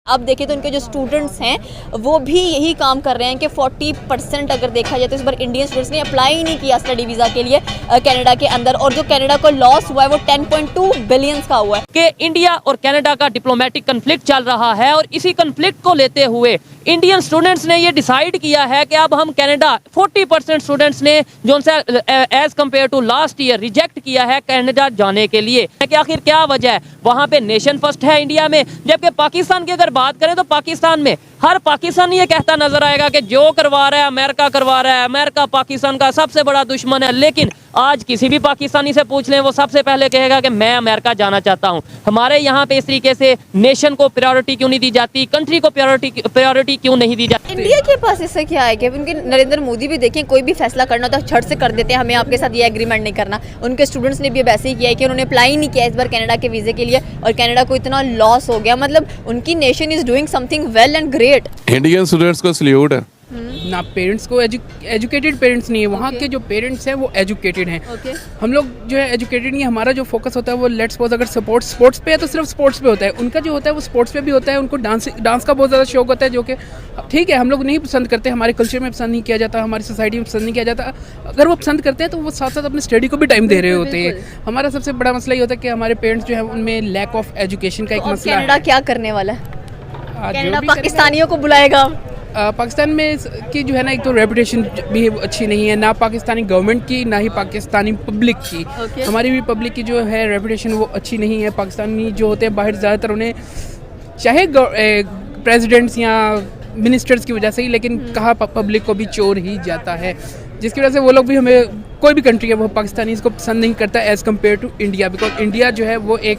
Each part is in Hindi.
अब देखिए तो उनके जो स्टूडेंट्स हैं वो भी यही काम कर रहे हैं कि 40% अगर देखा जाए तो इस बार इंडियन स्टूडेंट्स ने अप्लाई ही नहीं किया स्टडी वीज़ा के लिए कनाडा के अंदर, और जो कनाडा को लॉस हुआ है वो 10.2 बिलियंस का हुआ है। कि इंडिया और कनाडा का डिप्लोमेटिक कन्फ्लिक्ट चल रहा है और इसी कन्फ्लिक्ट को लेते हुए इंडियन स्टूडेंट्स ने ये डिसाइड किया है कि अब हम कनाडा 40% स्टूडेंट्स ने जो as compared to last year reject किया है कनाडा जाने के लिए कि आखिर क्या वजह है। वहाँ पे नेशन फर्स्ट है इंडिया में, जबकि पाकिस्तान की अगर बात करें तो पाकिस्तान में हर पाकिस्तानी ये कहता नजर आएगा कि जो करवा रहा है अमेरिका करवा रहा है, अमेरिका पाकिस्तान का सबसे बड़ा दुश्मन है। लेकिन आज किसी भी पाकिस्तानी से पूछ लें वो सबसे पहले कहेगा कि मैं अमेरिका जाना चाहता हूं। हमारे यहाँ पे इस तरीके से नेशन को प्रायोरिटी क्यों नहीं दी जाती, कंट्री को प्रायोरिटी क्यों नहीं दी जाती। इंडिया के पास इससे क्या है कि उनके नरेंद्र मोदी भी देखें कोई भी फैसला करना तो झट से कर देते हैं, हमें आपके साथ ये एग्रीमेंट नहीं करना। उनके स्टूडेंट्स ने भी अब ऐसे ही किया है कि उन्होंने अप्लाई नहीं किया इस बार कनाडा के वीज़े के लिए और कनाडा को इतना लॉस हो गया। मतलब उनकी nation is doing something well and great. Indian students को सल्यूट है ना। पेरेंट्स को एजुकेटेड पेरेंट्स नहीं है, वहाँ के जो पेरेंट्स हैं वो एजुकेटेड हैं। हम लोग जो है एजुकेटेड नहीं है। हमारा जो फोकस होता है वो लेट्स सपोज अगर स्पोर्ट्स पे है तो सिर्फ स्पोर्ट्स पे होता है, उनका जो होता है वो स्पोर्ट्स पे भी होता है। उनको डांस का बहुत ज़्यादा शौक होता है, जो कि ठीक है हम लोग नहीं पसंद करते, हमारे कल्चर में पसंद नहीं किया जाता, हमारी सोसाइटी में पसंद नहीं किया जाता। अगर वो पसंद करते हैं तो वो साथ साथ अपने स्टडी को भी टाइम दे रहे होते हैं। हमारा सबसे बड़ा मसला ये होता है कि हमारे पेरेंट्स जो है उनमें लैक ऑफ एजुकेशन का एक मसला है। कनाडा क्या करने वाला है? कनाडा पाकिस्तानियों को बुलाएगा? पाकिस्तान में की जो है ना एक तो रेपुटेशन भी अच्छी नहीं है, ना पाकिस्तानी गवर्नमेंट की ना ही पाकिस्तानी पब्लिक की। हमारी भी पब्लिक की जो है रेपुटेशन वो अच्छी नहीं है। पाकिस्तानी जो होते हैं बाहर ज़्यादातर उन्हें चाहे प्रेसिडेंट्स या मिनिस्टर्स की वजह से ही, लेकिन कहा पब्लिक को भी चोर ही जाता है, जिसकी वजह से वो लोग भी हमें कोई भी कंट्री है वो पाकिस्तानी इसको पसंद नहीं करता as compared to India. Because India जो है वो एक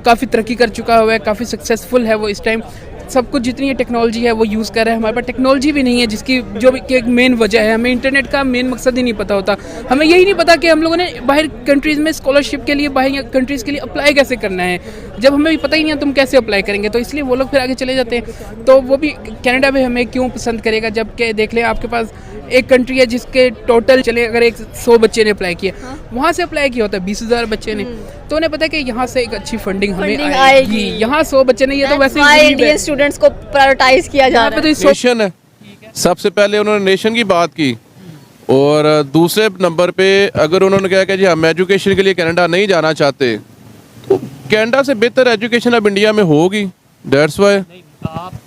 काफ़ी तरक्की कर चुका हुआ है, काफ़ी सक्सेसफुल है वो। इस टाइम सब कुछ जितनी टेक्नोलॉजी है वो यूज़ कर रहे हैं। हमारे पास टेक्नोलॉजी भी नहीं है जिसकी जो एक मेन वजह है। हमें इंटरनेट का मेन मकसद ही नहीं पता होता। हमें यही नहीं पता कि हम लोगों ने बाहर कंट्रीज़ में स्कॉलरशिप के लिए बाहर कंट्रीज़ के लिए अप्लाई कैसे करना है। जब हमें भी पता ही नहीं है तुम कैसे अप्लाई करेंगे, तो इसलिए वो लोग फिर आगे चले जाते हैं। तो वो भी कनाडा में हमें क्यों पसंद करेगा, जबकि देख लें आपके पास एक कंट्री है जिसके टोटल चले अगर 100 बच्चे ने अप्लाई किया, वहाँ से अप्लाई किया होता है 20,000 बच्चे ने, तो उन्हें पता है कि यहाँ से एक अच्छी फंडिंग हमें आएगी। यहाँ 100 बच्चे ने, ये तो वैसे ही इंडियन स्टूडेंट्स को प्रायोरिटाइज किया जा रहा है। नेशन है, सबसे पहले उन्होंने नेशन की बात की, और दूसरे नंबर पे अगर उन्होंने कहा कि जी हम एजुकेशन के लिए कनाडा नहीं जाना चाहते, तो कनाडा से बेहतर एजुकेशन अब इंडिया में होगी। दैट्स व्हाई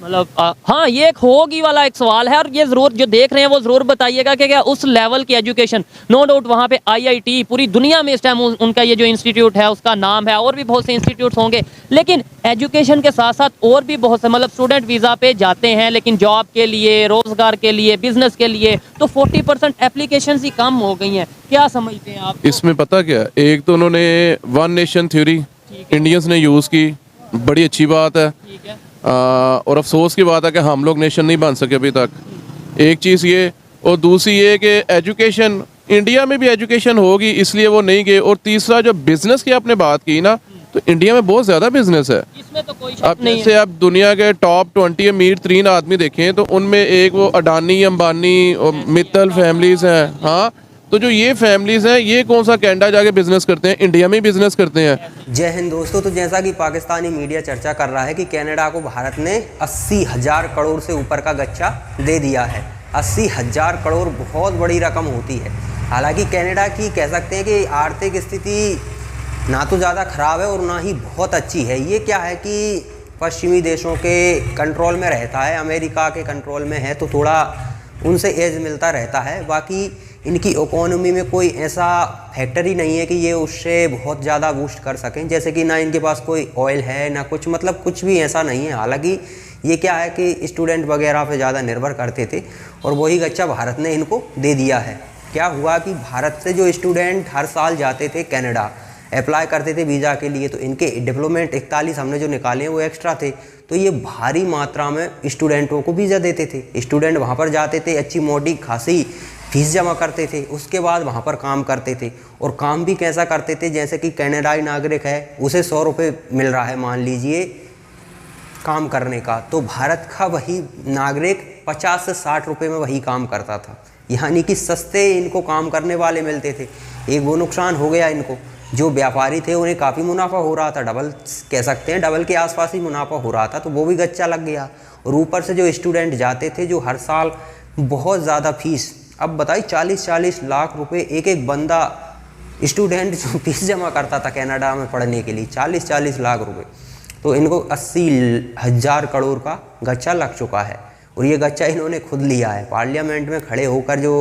मतलब हाँ ये एक होगी वाला एक सवाल है, और ये जरूर जो देख रहे हैं वो जरूर बताइएगा कि क्या उस लेवल की एजुकेशन, नो डाउट वहाँ पे IIT पूरी दुनिया में इस टाइम उनका ये जो इंस्टीट्यूट है उसका नाम है, और भी बहुत से इंस्टीट्यूट्स होंगे, लेकिन एजुकेशन के साथ साथ और भी बहुत से मतलब स्टूडेंट वीज़ा पे जाते हैं, लेकिन जॉब के लिए, रोजगार के लिए, बिजनेस के लिए तो 40% एप्लीकेशन ही कम हो गई हैं। क्या समझते हैं आप इसमें? पता क्या, एक तो उन्होंने वन नेशन थ्योरी इंडियंस ने यूज़ की, बड़ी अच्छी बात है, और अफसोस की बात है कि हम लोग नेशन नहीं बन सके अभी तक। एक चीज़ ये, और दूसरी ये कि एजुकेशन इंडिया में भी एजुकेशन होगी इसलिए वो नहीं गए। और तीसरा जो बिज़नेस की आपने बात की ना, तो इंडिया में बहुत ज़्यादा बिजनेस है। इसमें तो कोई अब जैसे आप दुनिया के टॉप 20 अमीर 3 आदमी देखें तो उनमें एक वो अडानी, अंबानी और मित्तल फैमिलीज़ हैं। हाँ, तो जो ये फैमिलीज़ हैं ये कौन सा कनाडा जाके बिजनेस करते हैं, इंडिया में ही बिजनेस करते हैं। जय हिंद दोस्तों। तो जैसा कि पाकिस्तानी मीडिया चर्चा कर रहा है कि कनाडा को भारत ने 80,000 करोड़ से ऊपर का गच्चा दे दिया है। 80,000 करोड़ बहुत बड़ी रकम होती है। हालांकि कनाडा की कह सकते हैं कि आर्थिक स्थिति ना तो ज़्यादा ख़राब है और ना ही बहुत अच्छी है। ये क्या है कि पश्चिमी देशों के कंट्रोल में रहता है, अमेरिका के कंट्रोल में है, तो थोड़ा उनसे एज मिलता रहता है। बाकी इनकी इकोनॉमी में कोई ऐसा फैक्टर ही नहीं है कि ये उससे बहुत ज़्यादा बूस्ट कर सकें। जैसे कि ना इनके पास कोई ऑयल है ना कुछ, मतलब कुछ भी ऐसा नहीं है। हालांकि ये क्या है कि स्टूडेंट वगैरह पे ज़्यादा निर्भर करते थे और वही गच्चा भारत ने इनको दे दिया है। क्या हुआ कि भारत से जो स्टूडेंट हर साल जाते थे कनाडा, अप्लाई करते थे वीज़ा के लिए, तो इनके डिप्लोमेट 41 हमने जो निकाले हैं वो एक्स्ट्रा थे। तो ये भारी मात्रा में स्टूडेंटों को वीज़ा देते थे। स्टूडेंट वहाँ पर जाते थे, अच्छी मोटी खासी फीस जमा करते थे, उसके बाद वहाँ पर काम करते थे। और काम भी कैसा करते थे, जैसे कि कनाडाई नागरिक है उसे 100 रुपये मिल रहा है मान लीजिए काम करने का, तो भारत का वही नागरिक 50 से 60 रुपये में वही काम करता था। यानी कि सस्ते इनको काम करने वाले मिलते थे। एक वो नुकसान हो गया इनको। जो व्यापारी थे उन्हें काफ़ी मुनाफा हो रहा था, डबल कह सकते हैं, डबल के आसपास ही मुनाफा हो रहा था, तो वो भी गच्चा लग गया। और ऊपर से जो स्टूडेंट जाते थे जो हर साल बहुत ज़्यादा फीस, अब बताइए 40-40 लाख रुपए एक एक बंदा स्टूडेंट जो फीस जमा करता था कनाडा में पढ़ने के लिए, 40-40 लाख रुपए, तो इनको 80,000 करोड़ का गच्चा लग चुका है। और ये गच्चा इन्होंने खुद लिया है। पार्लियामेंट में खड़े होकर जो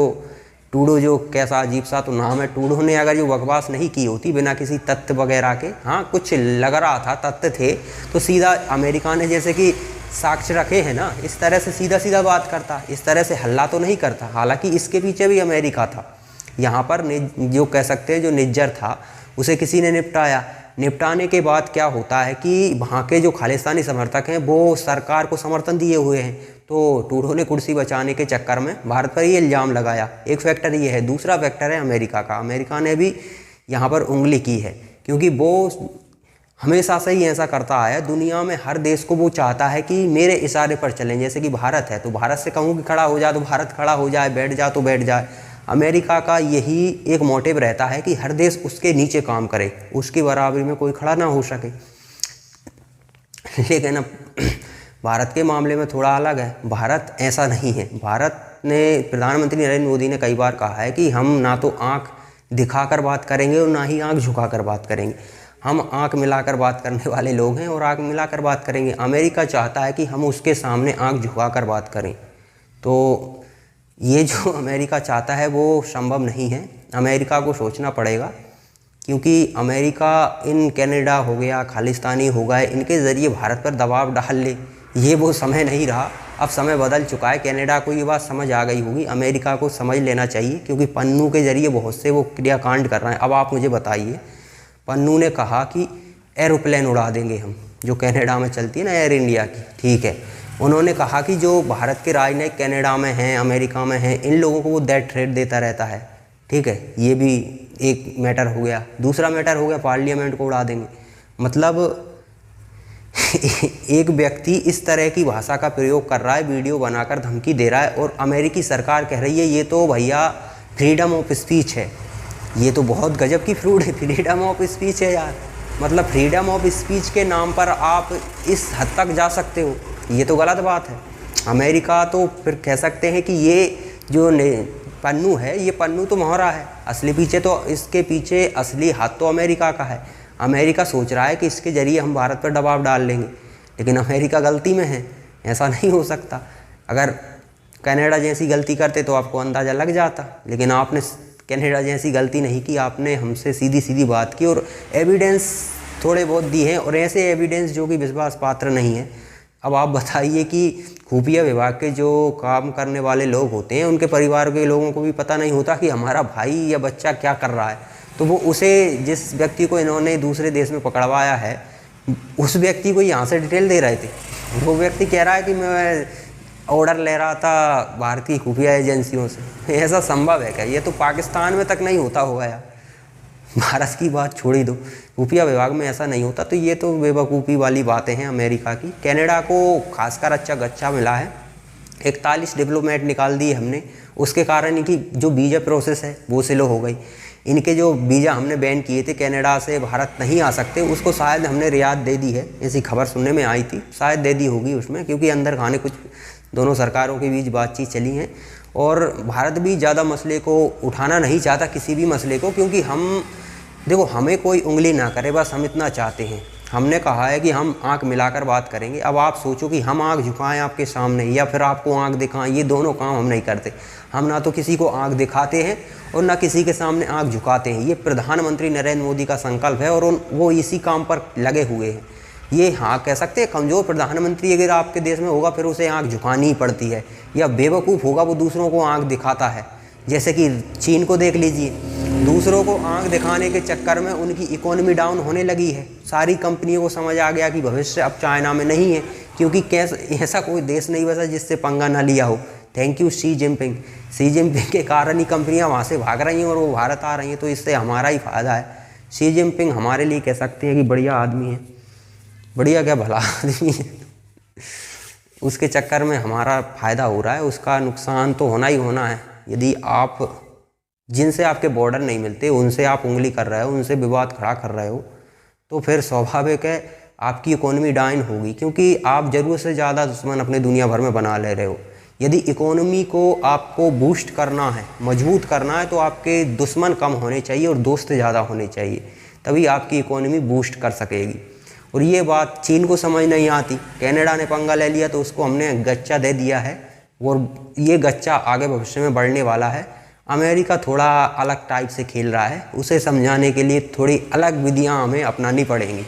टूडो, जो कैसा अजीब सा तो नाम है, टूडो ने अगर जो बकवास नहीं की होती बिना किसी तथ्य वगैरह के, हाँ कुछ लग रहा था तथ्य थे, तो सीधा अमेरिका ने जैसे कि साक्ष्य रखे हैं ना, इस तरह से सीधा सीधा बात करता, इस तरह से हल्ला तो नहीं करता। हालांकि इसके पीछे भी अमेरिका था। यहाँ पर जो कह सकते हैं जो निज्जर था उसे किसी ने निपटाने के बाद क्या होता है कि वहाँ के जो खालिस्तानी समर्थक हैं वो सरकार को समर्थन दिए हुए हैं, तो टूडो ने कुर्सी बचाने के चक्कर में भारत पर ये इल्ज़ाम लगाया। एक फैक्टर ये है। दूसरा फैक्टर है अमेरिका का। अमेरिका ने भी यहाँ पर उंगली की है, क्योंकि वो हमेशा से ही ऐसा करता है। दुनिया में हर देश को वो चाहता है कि मेरे इशारे पर चलें। जैसे कि भारत है तो भारत से कहूँ कि खड़ा हो जाए तो भारत खड़ा हो जाए, बैठ जा तो बैठ जाए। अमेरिका का यही एक मोटिव रहता है कि हर देश उसके नीचे काम करे, उसकी बराबरी में कोई खड़ा ना हो सके। लेकिन अब भारत के मामले में थोड़ा अलग है। भारत ऐसा नहीं है। भारत ने, प्रधानमंत्री नरेंद्र मोदी ने कई बार कहा है कि हम ना तो आँख दिखाकर बात करेंगे और ना ही आँख झुकाकर बात करेंगे। हम आँख मिलाकर बात करने वाले लोग हैं और आँख मिलाकर बात करेंगे। अमेरिका चाहता है कि हम उसके सामने आँख झुकाकर बात करें, तो ये जो अमेरिका चाहता है वो संभव नहीं है। अमेरिका को सोचना पड़ेगा, क्योंकि अमेरिका इन कनाडा हो गया, खालिस्तानी हो गए, इनके ज़रिए भारत पर दबाव डाल ले, ये वो समय नहीं रहा। अब समय बदल चुका है। कनाडा को ये बात समझ आ गई होगी, अमेरिका को समझ लेना चाहिए, क्योंकि पन्नू के ज़रिए बहुत से वो क्रियाकांड कर रहे हैं। अब आप मुझे बताइए, पन्नू ने कहा कि एरोप्लेन उड़ा देंगे हम, जो कनाडा में चलती है ना एयर इंडिया की, ठीक है। उन्होंने कहा कि जो भारत के राजनयिक कनाडा में हैं, अमेरिका में हैं, इन लोगों को वो डेथ थ्रेट देता रहता है, ठीक है। ये भी एक मैटर हो गया। दूसरा मैटर हो गया पार्लियामेंट को उड़ा देंगे। मतलब एक व्यक्ति इस तरह की भाषा का प्रयोग कर रहा है, वीडियो बनाकर धमकी दे रहा है, और अमेरिकी सरकार कह रही है ये तो भैया फ्रीडम ऑफ स्पीच है। ये तो बहुत गजब की फ्रीडम ऑफ स्पीच है यार। मतलब फ्रीडम ऑफ स्पीच के नाम पर आप इस हद तक जा सकते हो, ये तो गलत बात है। अमेरिका तो फिर कह सकते हैं कि ये जो पन्नू है, ये पन्नू तो मोहरा है, असली पीछे तो इसके पीछे असली हाथ तो अमेरिका का है। अमेरिका सोच रहा है कि इसके ज़रिए हम भारत पर दबाव डाल लेंगे, लेकिन अमेरिका गलती में है, ऐसा नहीं हो सकता। अगर कनाडा जैसी गलती करते तो आपको अंदाज़ा लग जाता, लेकिन आपने कनाडा जैसी गलती नहीं की। आपने हमसे सीधी सीधी बात की और एविडेंस थोड़े बहुत दी हैं, और ऐसे एविडेंस जो कि विश्वास पात्र नहीं है। अब आप बताइए कि खुफिया विभाग के जो काम करने वाले लोग होते हैं, उनके परिवार के लोगों को भी पता नहीं होता कि हमारा भाई या बच्चा क्या कर रहा है, तो वो उसे, जिस व्यक्ति को इन्होंने दूसरे देश में पकड़वाया है, उस व्यक्ति को यहाँ से डिटेल दे रहे थे। वो व्यक्ति कह रहा है कि मैं ऑर्डर ले रहा था भारतीय खुफिया एजेंसियों से। ऐसा संभव है क्या? ये तो पाकिस्तान में तक नहीं होता होगा यार, भारत की बात छोड़ ही दो, खुफिया विभाग में ऐसा नहीं होता। तो ये तो बेवकूफ़ी वाली बातें हैं अमेरिका की। कनाडा को खासकर अच्छा गच्चा मिला है। 41 डिप्लोमेट निकाल दिए हमने, उसके कारण इनकी जो वीज़ा प्रोसेस है वो स्लो हो गई। इनके जो वीज़ा हमने बैन किए थे, कनाडा से भारत नहीं आ सकते, उसको शायद हमने रियायत दे दी है, ऐसी खबर सुनने में आई थी, शायद दे दी होगी उसमें, क्योंकि अंदर खाने कुछ दोनों सरकारों के बीच बातचीत चली है। और भारत भी ज़्यादा मसले को उठाना नहीं चाहता, किसी भी मसले को, क्योंकि हम देखो, हमें कोई उंगली ना करे, बस हम इतना चाहते हैं। हमने कहा है कि हम आंख मिलाकर बात करेंगे। अब आप सोचो कि हम आंख झुकाएं आपके सामने या फिर आपको आंख दिखाएं, ये दोनों काम हम नहीं करते। हम ना तो किसी को आंख दिखाते हैं और ना किसी के सामने आंख झुकाते हैं। ये प्रधानमंत्री नरेंद्र मोदी का संकल्प है और वो इसी काम पर लगे हुए हैं। ये हाँ कह सकते हैं कमज़ोर प्रधानमंत्री अगर आपके देश में होगा फिर उसे आंख झुकानी ही पड़ती है, या बेवकूफ़ होगा वो दूसरों को आंख दिखाता है। जैसे कि चीन को देख लीजिए, दूसरों को आंख दिखाने के चक्कर में उनकी इकोनॉमी डाउन होने लगी है। सारी कंपनियों को समझ आ गया कि भविष्य अब चाइना में नहीं है, क्योंकि ऐसा कोई देश नहीं बचा जिससे पंगा ना लिया हो। Thank you Xi Jinping. Xi Jinping के कारण ही कंपनियां वहाँ से भाग रही हैं और वो भारत आ रही हैं, तो इससे हमारा ही फ़ायदा है। शी जिनपिंग हमारे लिए कह सकते हैं कि बढ़िया आदमी है, बढ़िया क्या भला आदमी है। उसके चक्कर में हमारा फ़ायदा हो रहा है, उसका नुकसान तो होना ही होना है। यदि आप जिनसे आपके बॉर्डर नहीं मिलते, उनसे आप उंगली कर रहे हो, उनसे विवाद खड़ा कर रहे हो, तो फिर स्वाभाविक है आपकी इकोनॉमी डाउन होगी, क्योंकि आप ज़रूरत से ज़्यादा दुश्मन अपने दुनिया भर में बना ले रहे हो। यदि इकोनॉमी को आपको बूस्ट करना है, मजबूत करना है, तो आपके दुश्मन कम होने चाहिए और दोस्त ज़्यादा होने चाहिए, तभी आपकी इकोनॉमी बूस्ट कर सकेगी। और ये बात चीन को समझ नहीं आती। कनाडा ने पंगा ले लिया तो उसको हमने गच्चा दे दिया है, और ये गच्चा आगे भविष्य में बढ़ने वाला है। अमेरिका थोड़ा अलग टाइप से खेल रहा है, उसे समझाने के लिए थोड़ी अलग विधियाँ हमें अपनानी पड़ेंगी।